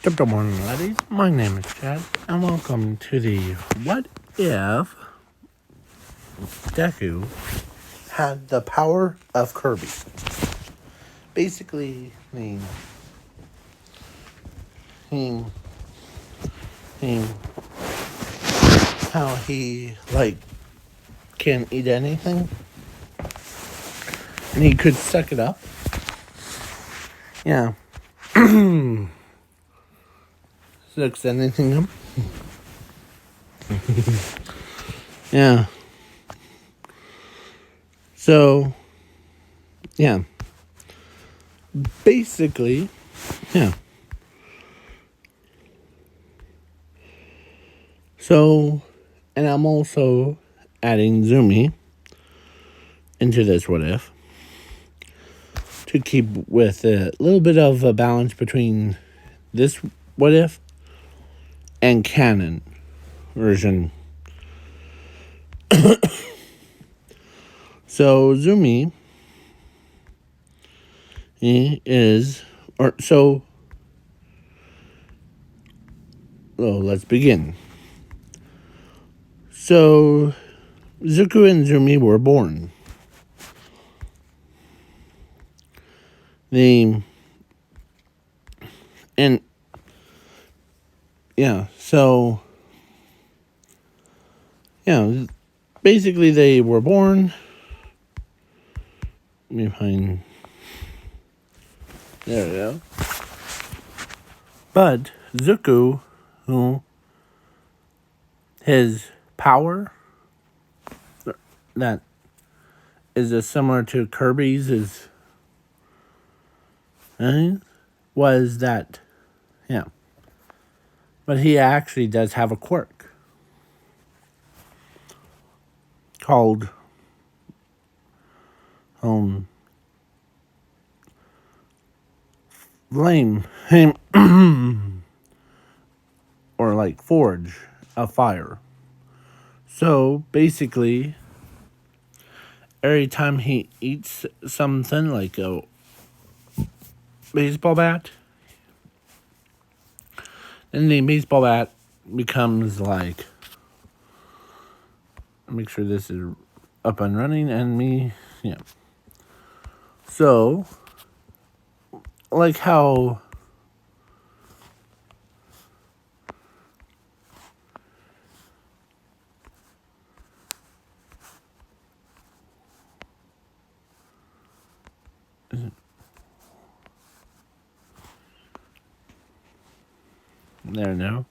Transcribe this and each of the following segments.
Good morning, ladies. My name is Chad, and welcome to the What If Deku had the power of Kirby. Basically, he, he how he, can't eat anything, and he could suck it up. Yeah. Sucks anything up. Yeah. So, yeah. Basically, yeah. So, and I'm also adding Zumi into this what if to keep with a little bit of a balance between this what if and canon version. So Zumi let's begin. So Zuko and Zumi were born. Basically they were born. Let me find. There we go. But Zuko, his power that is similar to Kirby's was that, yeah. But he actually does have a quirk called flame or like forge of fire. So basically, every time he eats something like a baseball bat, then the baseball bat becomes like, make sure this is up and running yeah. So, like how there now.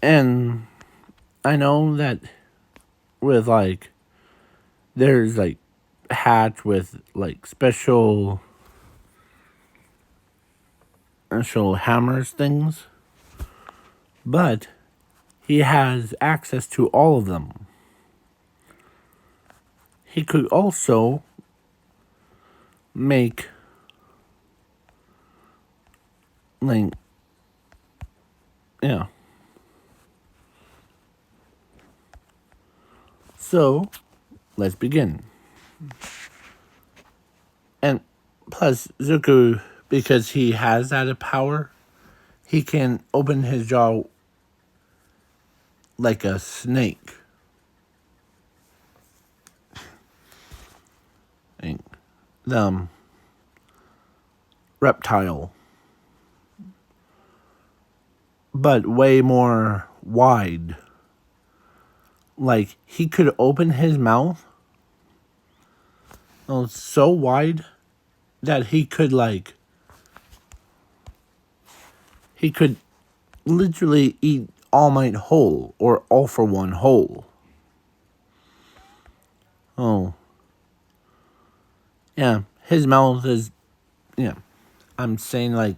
And I know that with there's hats with special hammers things, but he has access to all of them. He could also make yeah. So let's begin. And plus Zuko, because he has that power, he can open his jaw like a snake. The reptile. But way more wide. Like, he could open his mouth so wide that he could literally eat All Might whole, or All for One whole. Oh. Yeah, his mouth is, yeah. I'm saying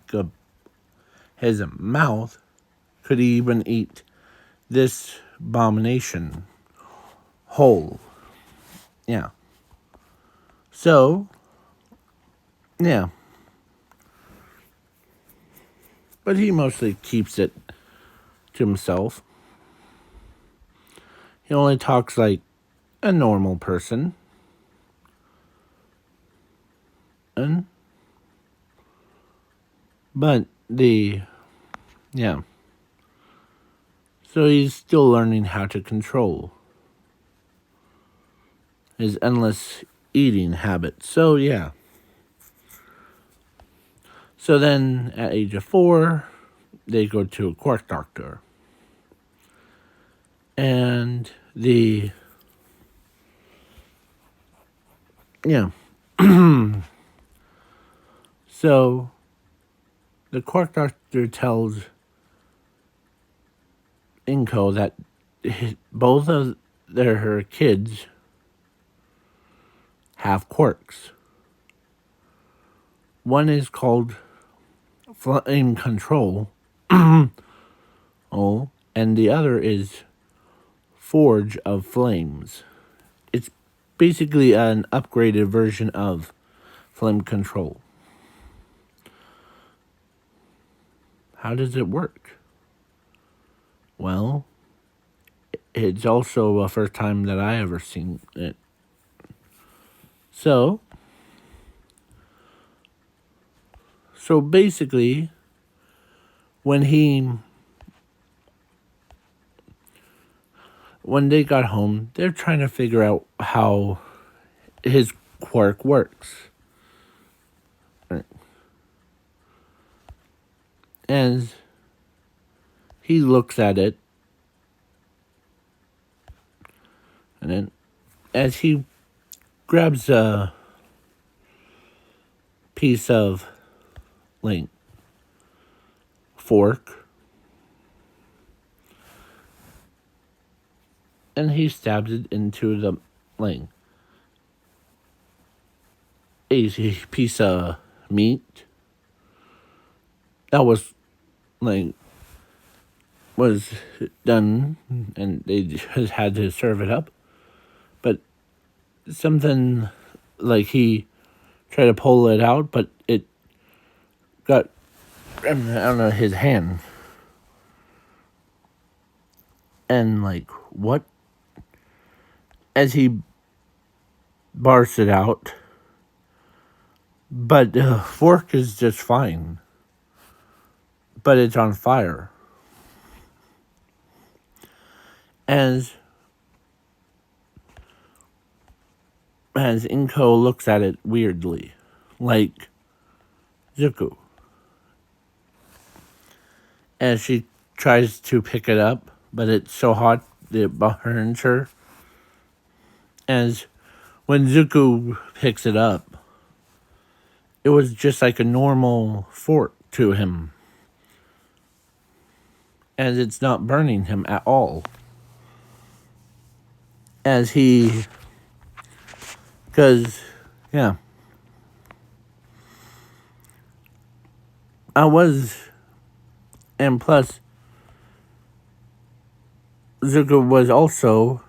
his mouth could even eat this abomination whole. Yeah. So, yeah. But he mostly keeps it to himself. He only talks like a normal person. But the Yeah. So he's still learning how to control his endless eating habit. So, yeah. So then, at age of 4, they go to a quirk doctor. And yeah. So, the quirk doctor tells Inko that both of her kids have quirks. One is called flame control, and the other is forge of flames. It's basically an upgraded version of flame control. How does it work? Well, it's also the first time that I ever seen it. So basically, when they got home, they're trying to figure out how his quirk works. And he looks at it, and then as he grabs a piece of like fork, and he stabs it into the like a piece of meat that was done, and they just had to serve it up. But something like he tried to pull it out, but it got out of his hand. And what? As he bars it out, but the fork is just fine. But it's on fire. As Inko looks at it weirdly, like Zuko. As she tries to pick it up, but it's so hot it burns her. As when Zuko picks it up, it was just like a normal fork to him. As it's not burning him at all. Because, yeah. And plus, Zuko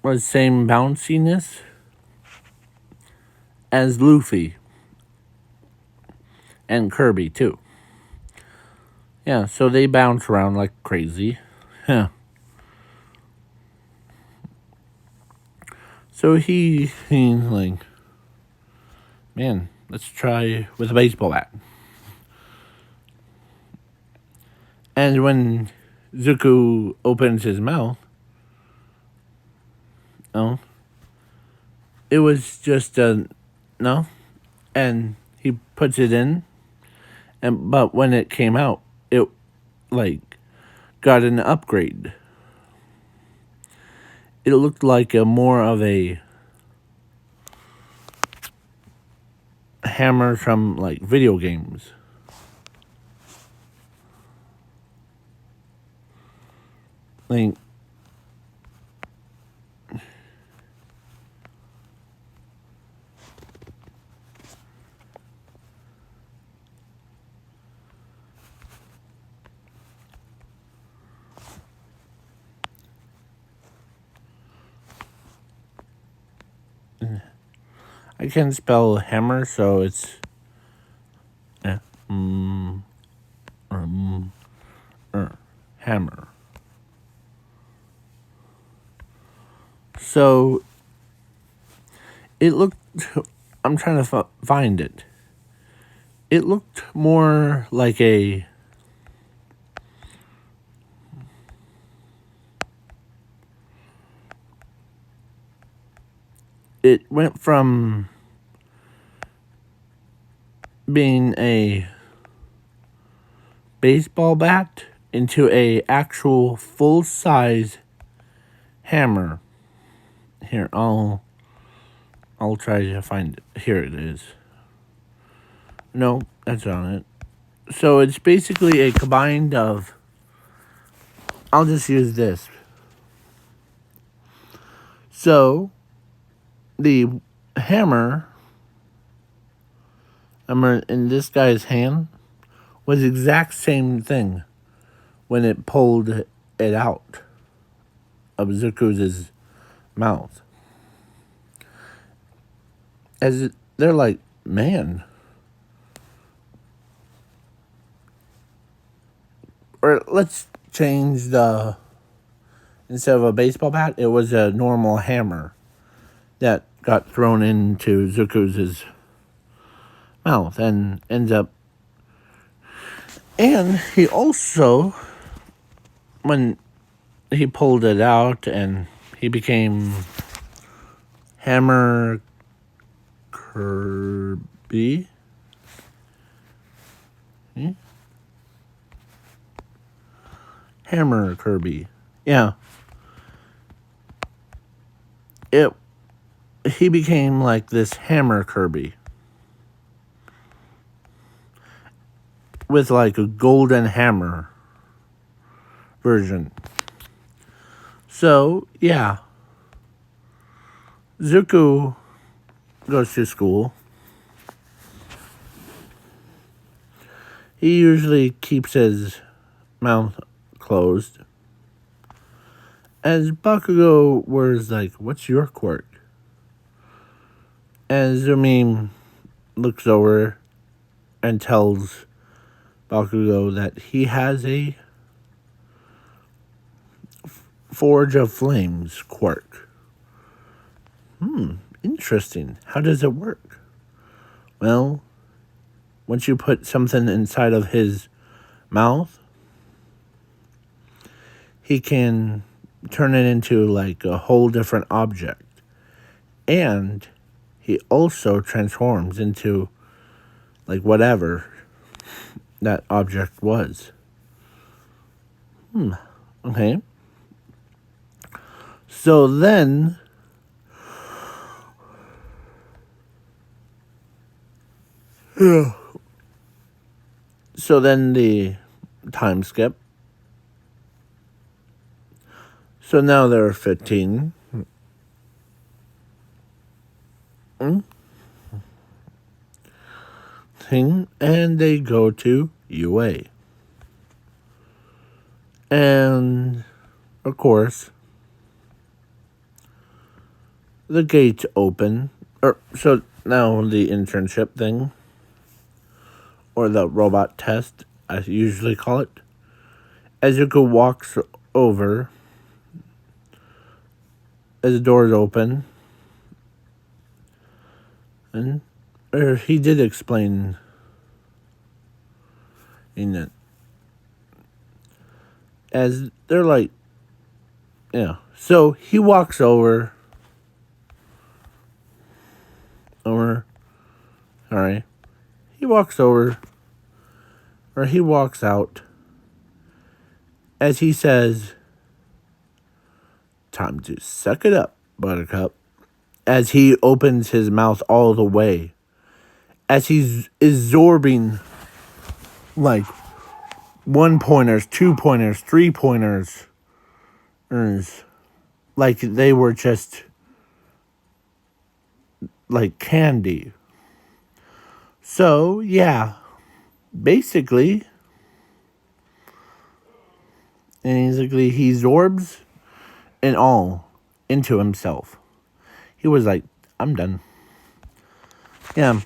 was same bounciness as Luffy and Kirby too. Yeah, so they bounce around like crazy. Yeah. So he's like, man, let's try with a baseball bat. And when Zuko opens his mouth, it was just no, and he puts it in, but when it came out, it got an upgrade. It looked like more of a hammer from video games. I can spell hammer, so it's hammer. So it looked. I'm trying to find it. it looked more like a it went from being a baseball bat into a actual full-size hammer. Here, I'll try to find it. Here it is. No, that's on it. So it's basically a combined of, I'll just use this. So the hammer in this guy's hand was the exact same thing when it pulled it out of Zuku's mouth. They're like, man. Or let's change instead of a baseball bat, it was a normal hammer that got thrown into Zuku's mouth and ends up. And he also, when he pulled it out and he became Hammer Kirby. Hammer Kirby. Yeah. He became like this Hammer Kirby. With like a golden hammer version. So, yeah. Zuko goes to school. He usually keeps his mouth closed. As Bakugo was like, what's your quirk? And Zumi looks over and tells Bakugo that he has a Forge of Flames quirk. Interesting. How does it work? Well, once you put something inside of his mouth, he can turn it into like a whole different object. And he also transforms into like whatever that object was. Okay. So then the time skip. So now there are 15. And they go to UA. And, of course, the gates open. So now the internship thing, or the robot test, I usually call it. Ezuko walks over as the doors open. And he did explain in it. As they're like, yeah. So he walks over. Sorry. He walks over. Or he walks out. As he says, time to suck it up, Buttercup. As he opens his mouth all the way. As he's absorbing like 1-pointers, 2-pointers, 3-pointers. Like they were just like candy. So, yeah. Basically, he absorbs it all into himself. He was like, I'm done. Yeah.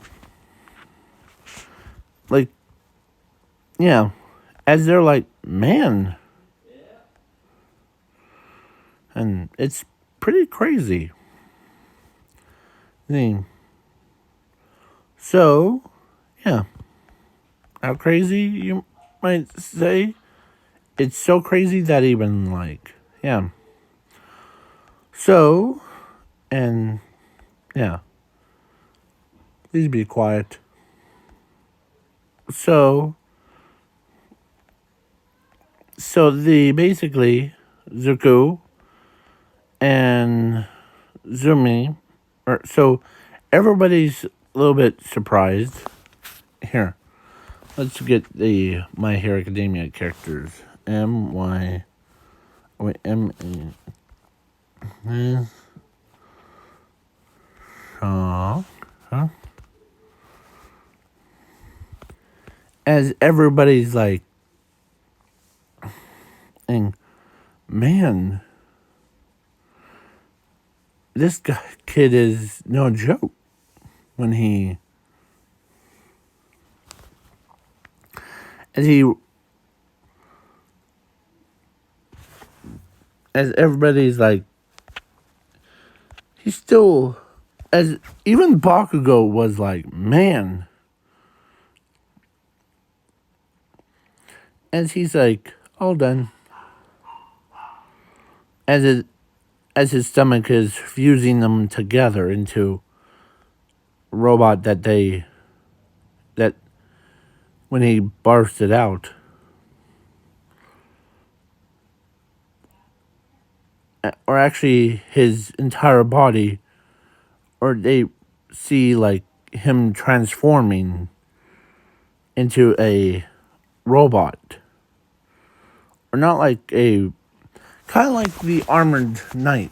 Like, yeah. As they're like, man. And it's pretty crazy. So, yeah. How crazy, you might say? It's so crazy that even, like, yeah. So, and, yeah. Please be quiet. So, basically, Zuko and Zumi, so everybody's a little bit surprised. Here, let's get the My Hero Academia characters. M E. Huh? As everybody's like, and man, this kid is no joke. When as he, as everybody's like, he's still, as even Bakugo was like, man, as he's like, all done. As his stomach is fusing them together into a robot that when he barfs it out, or actually his entire body, or they see like him transforming into a robot, or not like a, kind of like the armored knight,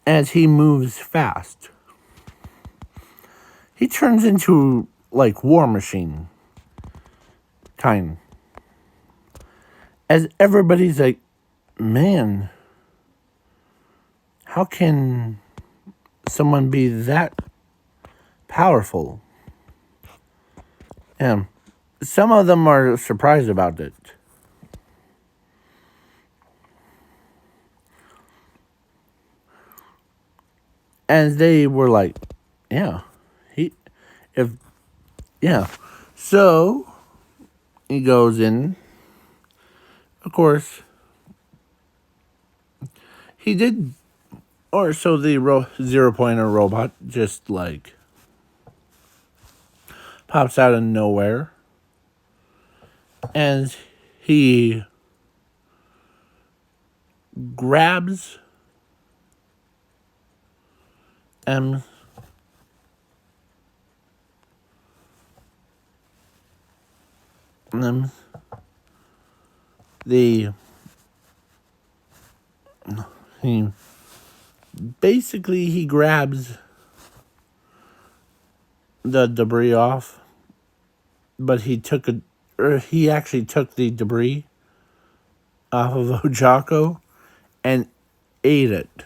as he moves fast. He turns into like War Machine kind. As everybody's like, man, how can someone be that powerful? And some of them are surprised about it. And they were like, yeah, if, yeah. So, he goes in. Of course, he did, or so the zero pointer robot just like pops out of nowhere. And he grabs M. The he basically he grabs the debris off, but he actually took the debris off of Ochako and ate it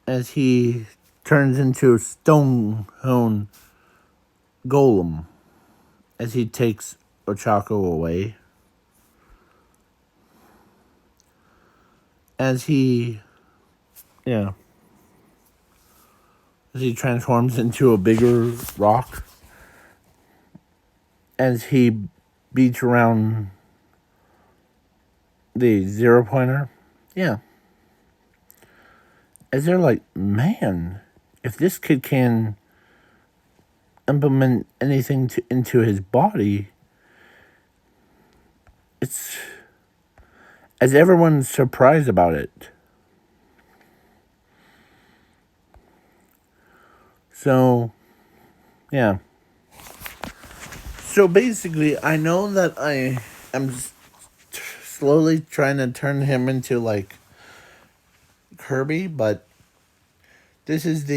as he turns into a stone golem as he takes Ochako away. As he transforms into a bigger rock, as he beats around the zero pointer. Yeah. As they're like, man, if this kid can implement anything into his body, it's, as everyone's surprised about it. So, yeah. So basically, I know that I am slowly trying to turn him into like Kirby, but this is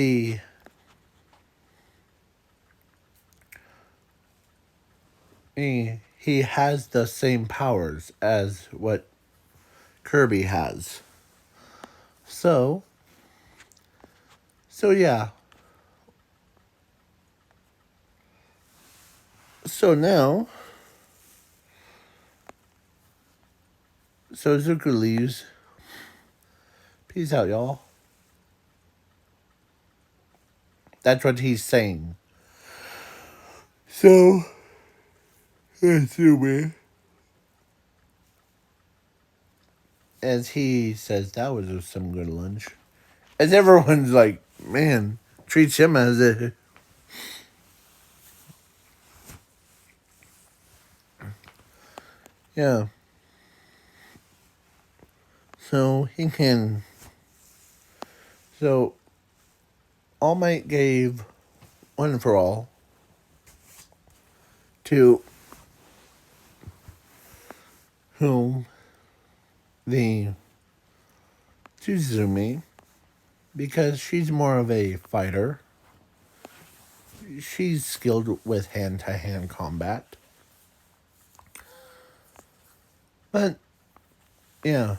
he has the same powers as what Kirby has. So yeah. So now, so Zuko leaves. Peace out, y'all. That's what he's saying. So, assuming, as he says, that was some good lunch. As everyone's like, man, treats him as a... Yeah. So, he can... So, All Might gave One for All to whom the Tsuzumi, because she's more of a fighter. She's skilled with hand-to-hand combat. But, yeah.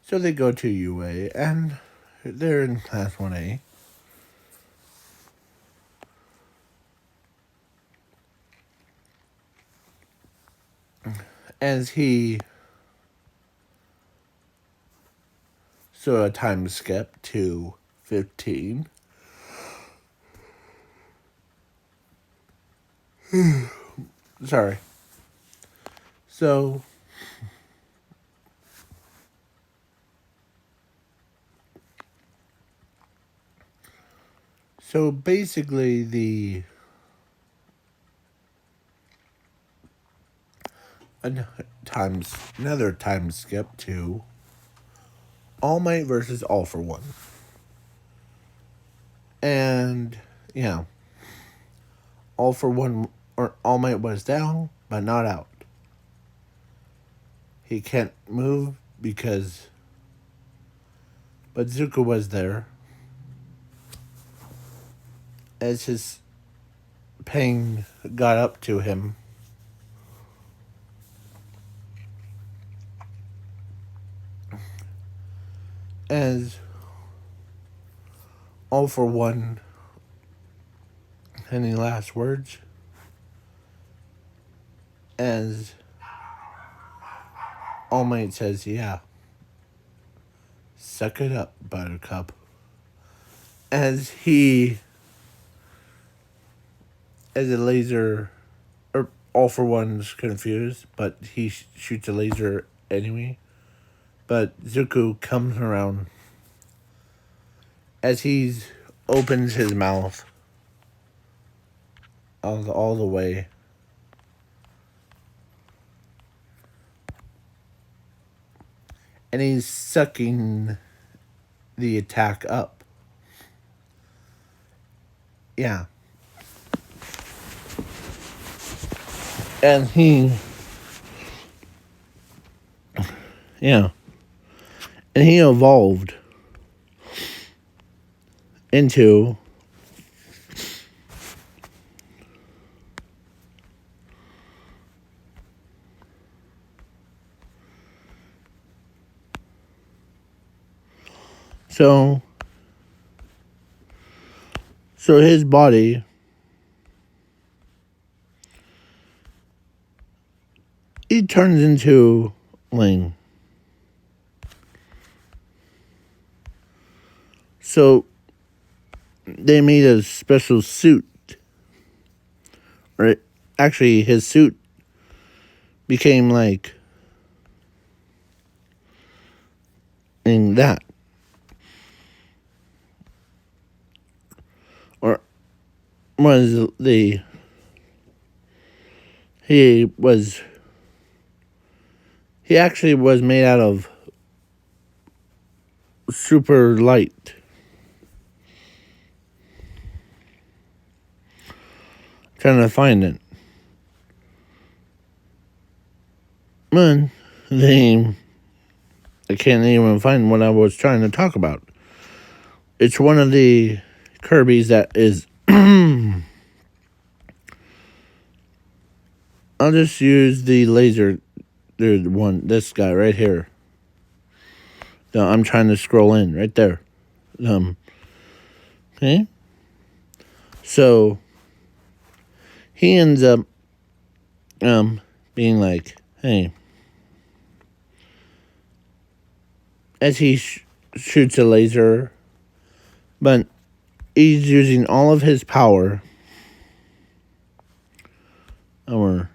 So they go to UA, and they're in Class 1A. As he... So a time skip to 15. Sorry. So... So basically another time skip to All Might versus All for One. And yeah, All for One or All Might was down, but not out. He can't move because but Zuko was there. As his pain got up to him, as All for One, any last words? As All Might says, yeah, suck it up, Buttercup. As a laser, or All for One's confused, but he shoots a laser anyway. But Zuko comes around as he opens his mouth all the way. And he's sucking the attack up. Yeah. And yeah. And he evolved into so his body he turns into Ling. So they made a special suit. Or actually his suit became like in that. Or was he actually was made out of super light. Trying to find it. Man, I can't even find what I was trying to talk about. It's one of the Kirby's that is... I'll just use the laser... this guy right here. I'm trying to scroll in, right there. Okay? So... he ends up being like, hey, as he shoots a laser, but he's using all of his power. Or,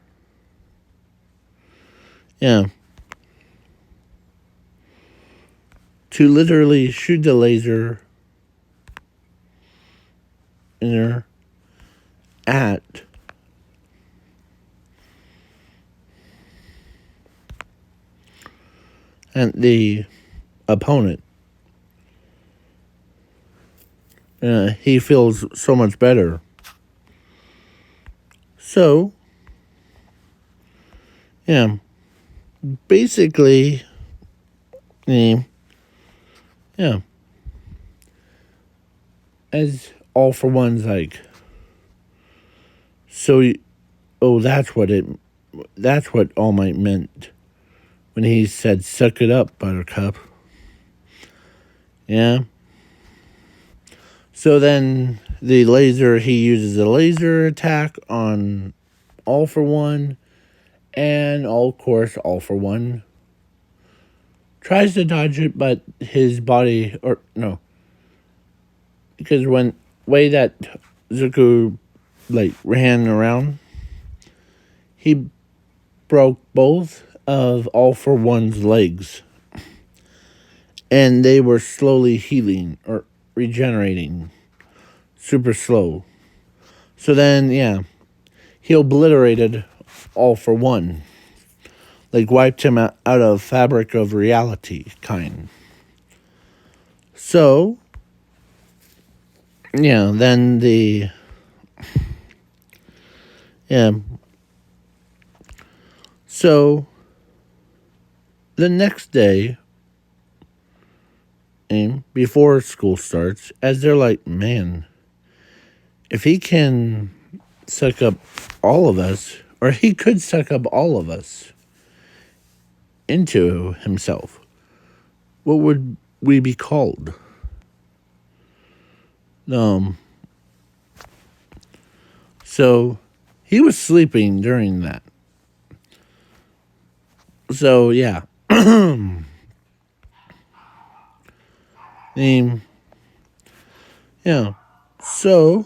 yeah, to literally shoot the laser in there at the opponent. He feels so much better. So, yeah, basically, yeah, as All for One's like, so, that's what All Might meant when he said, "Suck it up, Buttercup." Yeah. So then he uses a laser attack on All for One, and of course, All for One tries to dodge it, but his body, or no, because way that Zuko ran around, he broke both of All for One's legs, and they were slowly healing or regenerating, super slow. So then, yeah, he obliterated All for One, wiped him out of fabric of reality, kind. So, yeah, then so the next day, before school starts, as they're like, man, if he can suck up all of us, or he could suck up all of us into himself, what would we be called? So he was sleeping during that. So yeah. Yeah. So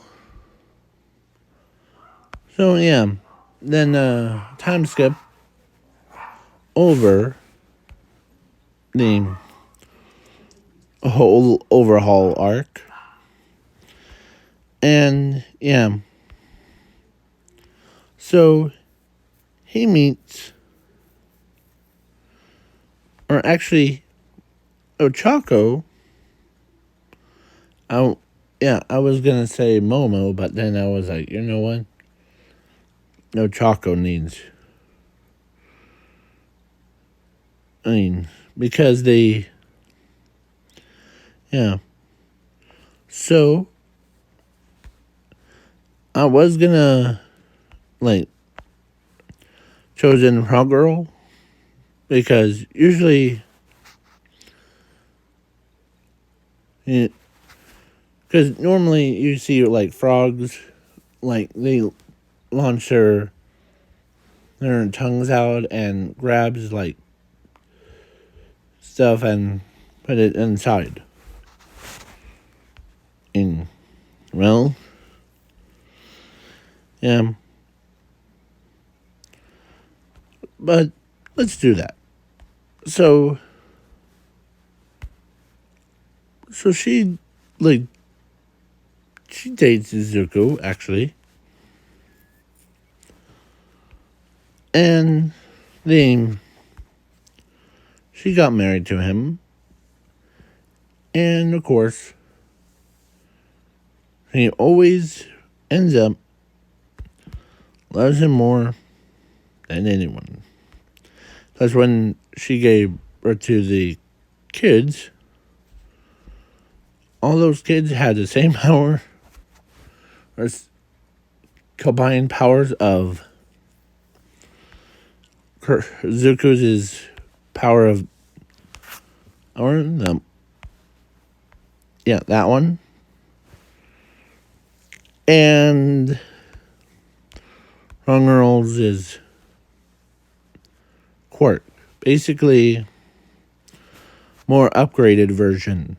yeah. Then time skip over the whole overhaul arc. And yeah. So he meets, or actually Ochako. I was gonna say Momo, but then I was like, you know what? Ochako needs. Because yeah. So I was gonna chosen Frog Girl, because usually, because normally you see frogs, they launch their tongues out and grabs stuff and put it inside. Well, yeah, but let's do that. So she she dates Zuko, actually, and then she got married to him, and of course he always ends up loves him more than anyone. That's when she gave birth to the kids. All those kids had the same power, or combined powers of Zuko's power of, or that one, and Hungerl's is quirk. Basically, more upgraded version.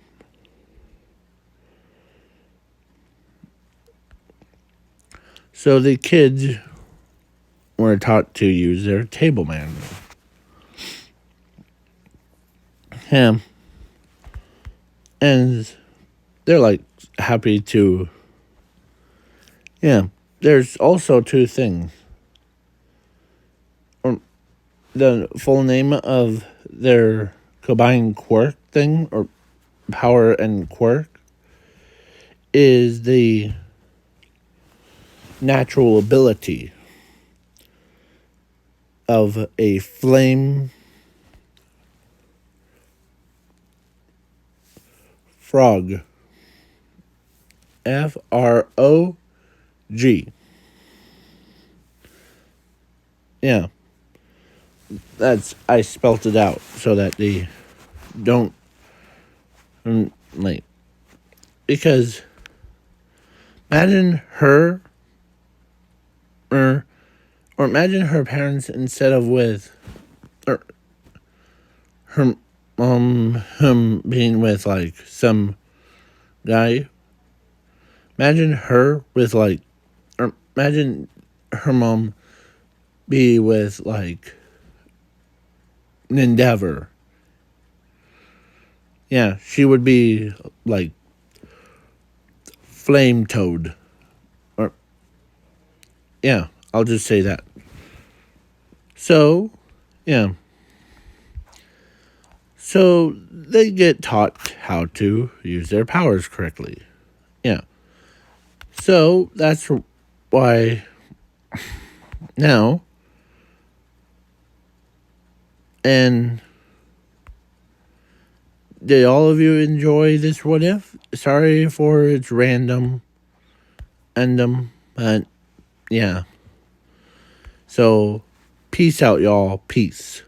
So the kids were taught to use their table manual. Yeah. And they're like happy to. Yeah. There's also two things. The full name of their combined quirk thing, or power and quirk, is the natural ability of a flame frog. FROG. Yeah. I spelt it out so that they don't, like, because imagine her, or imagine her parents instead of with, or her him being with like some guy. Imagine her with like, or imagine her mom be with like an Endeavor. Yeah, she would be like Flame Toad. Or, yeah, I'll just say that. So, yeah. So they get taught how to use their powers correctly. Yeah. So that's why now, and did all of you enjoy this what if? Sorry for its random endum, but yeah. So peace out, y'all. Peace.